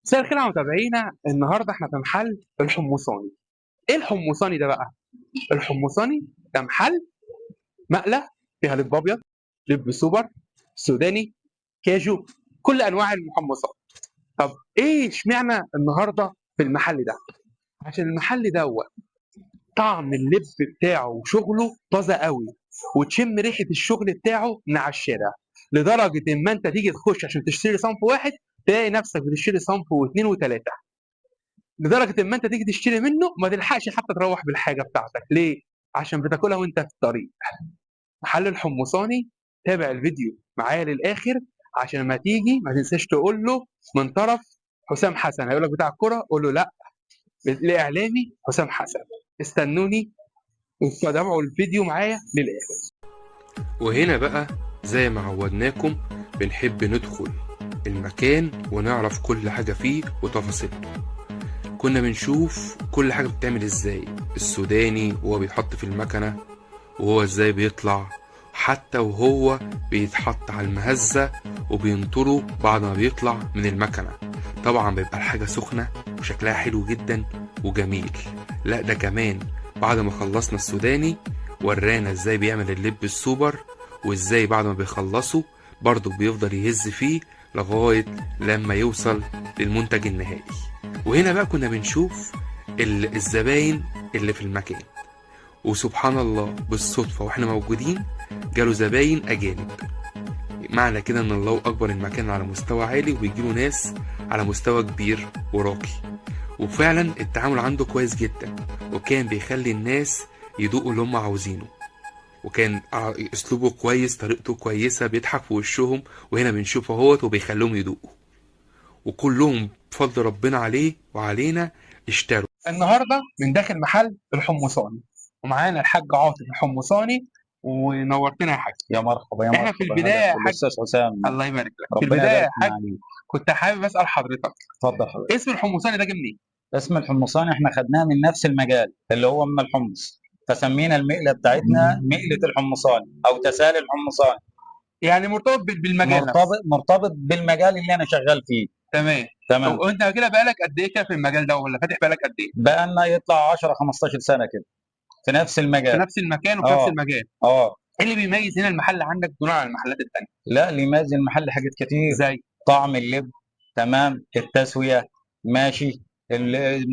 مساء الخير على متابعينا. النهارده احنا في محل الحمصاني. ايه الحمصاني ده بقى؟ الحمصاني ده محل مقلة فيها لب ابيض، لب سوبر، سوداني، كاجو، كل انواع المحمصات. طب ايه اشمعنى النهارده في المحل ده؟ عشان المحل دوت طعم اللب بتاعه وشغله طازه قوي، وتشم ريحه الشغل بتاعه من على الشارع، لدرجه اما انت تيجي تخش عشان تشتري صنف واحد تلاقي نفسك بتشتري صنف واثنين وثلاثه، لدرجه اما انت تيجي تشتري منه ما تلحقش حتى تروح بالحاجه بتاعتك. ليه؟ عشان بتاكلها وانت في الطريق. محل الحمصاني، تابع الفيديو معايا للاخر عشان ما تيجي ما تنساش تقول له من طرف حسام حسن. هيقول لك بتاع الكوره، قول له لا، الاعلامي حسام حسن. استنوني وتابعوا الفيديو معايا للاخر. وهنا بقى زي ما عودناكم بنحب ندخل المكان ونعرف كل حاجة فيه وتفاصيله. كنا بنشوف كل حاجة بتتعمل ازاي، السوداني وهو بيتحط في المكنة وهو ازاي بيطلع، حتى وهو بيتحط على المهزة وبينطره بعد ما بيطلع من المكنة. طبعا بيبقى الحاجة سخنة وشكلها حلو جدا وجميل. لا ده كمان بعد ما خلصنا السوداني ورانا ازاي بيعمل اللب السوبر، وازاي بعد ما بيخلصه برضه بيفضل يهز فيه لغاية لما يوصل للمنتج النهائي. وهنا بقى كنا بنشوف الزباين اللي في المكان، وسبحان الله بالصدفة واحنا موجودين جاله زباين أجانب. معنى كده ان الله أكبر المكان على مستوى عالي وبيجيله ناس على مستوى كبير وراقي. وفعلا التعامل عنده كويس جدا، وكان بيخلي الناس يدوقوا اللي هم عاوزينه، وكان اسلوبه كويس، طريقته كويسة، بيضحك في وشهم. وهنا بنشوفه اهوت وبيخليهم يدوقوا، وكلهم بفضل ربنا عليه وعلينا اشتروا. النهارده من داخل محل الحمصاني ومعانا الحاج عاطف الحمصاني، ونورتنا يا حاج. يا مرحبا يا احنا في مرحبا، البدايه هلا يا حاج، الاستاذ حسام. الله يبارك لك. في ربنا البدايه يبارك يا حاج معاك. كنت حابب اسال حضرتك، اتفضل حضرتك. اسم الحمصاني ده جه منين؟ اسم الحمصاني احنا خدناه من نفس المجال اللي هو من الحمص، فسمينا المقله بتاعتنا مقله الحمصاني او تسال الحمصاني. يعني مرتبط بالمجال نفسه. مرتبط بالمجال اللي انا شغال فيه. تمام. تمام. وانت كده بقالك قد ايه كده في المجال ده، ولا فاتح بقالك قد ايه؟ بقى لنا يطلع 10 15 سنه كده في نفس في المجال. نفس المكان وفي نفس اه المجال. اه. ايه اللي بيميز هنا المحل عندك دون عن المحلات التانيه؟ لا، اللي يميز المحل حاجات كتير. زي طعم اللب، تمام، التسويه، ماشي.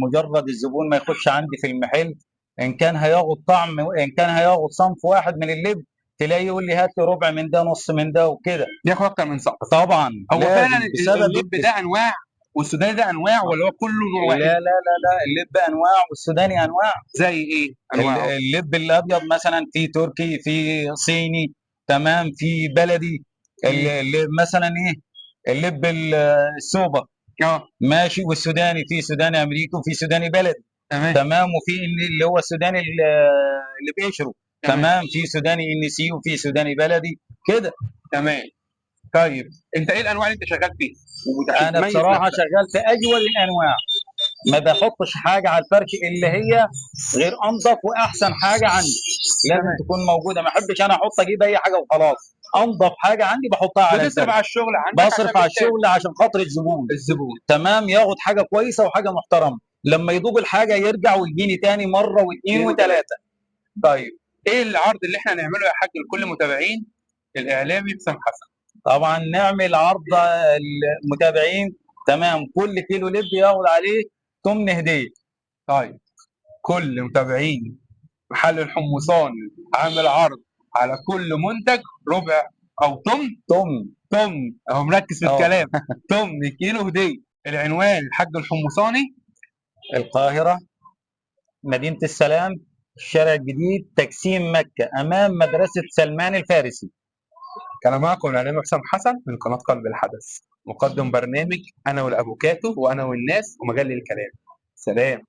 مجرد الزبون ما يخش عندي في المحل، ان كان هياخد طعم، ان كان هياخد صنف واحد من اللب، تلاقيه يقول لي هات لي ربع من ده، نص من ده وكده. بياخد اكتر من صح؟ طبعا هو فعلا لازم بسبب اللب ده انواع والسوداني ده انواع، ولا هو كله نوع لا واحد؟ لا لا لا، اللب انواع والسوداني انواع. زي ايه انواعه؟ اللب الابيض مثلا في تركي، في صيني، تمام، في بلدي. اللب مثلا ايه، اللب السوبر، اه ماشي. والسوداني في سوداني امريكي وفي سوداني بلدي، تمام تمام. وفي اللي هو السوداني اللي بيشرب، تمام تمام. في سوداني ان سي وفي سوداني بلدي كده. تمام. طيب انت ايه الانواع اللي انت شغال فيها وعشان انا تميز بصراحه نفسك؟ شغال في اجود الانواع، ما بحطش حاجه على الفرش اللي هي غير انظف واحسن حاجه عندي. لازم تمام. تكون موجوده، ما احبش انا احط اجيب اي حاجه وخلاص. انظف حاجه عندي بحطها على بتصرف على الفرش. الشغل عندك عشان بصرف على الشغل عشان خاطر الزبون، الزبون. تمام، ياخد حاجه كويسه وحاجه محترمه. لما يذوق الحاجه يرجع ويجيني تاني مره واثنين اثنين وثلاثه. وثلاثه. طيب ايه العرض اللي احنا نعمله يا حاج لكل متابعين الاعلامي حسام حسن؟ طبعا نعمل عرض المتابعين، تمام، كل كيلو لب ياخد عليه تمن هديه. طيب كل متابعين محل الحمصاني عامل عرض على كل منتج ربع او تمن. تمن اهو مركز في اه. الكلام. تمن كيلو هديه. العنوان الحاج الحمصاني، القاهره، مدينه السلام، الشارع الجديد، تقسيم مكه، امام مدرسه سلمان الفارسي. كان معكم الاعلامي حسام حسن من قناه قلب الحدث، مقدم برنامج انا والافوكاتو وانا والناس ومجال الكلام. سلام.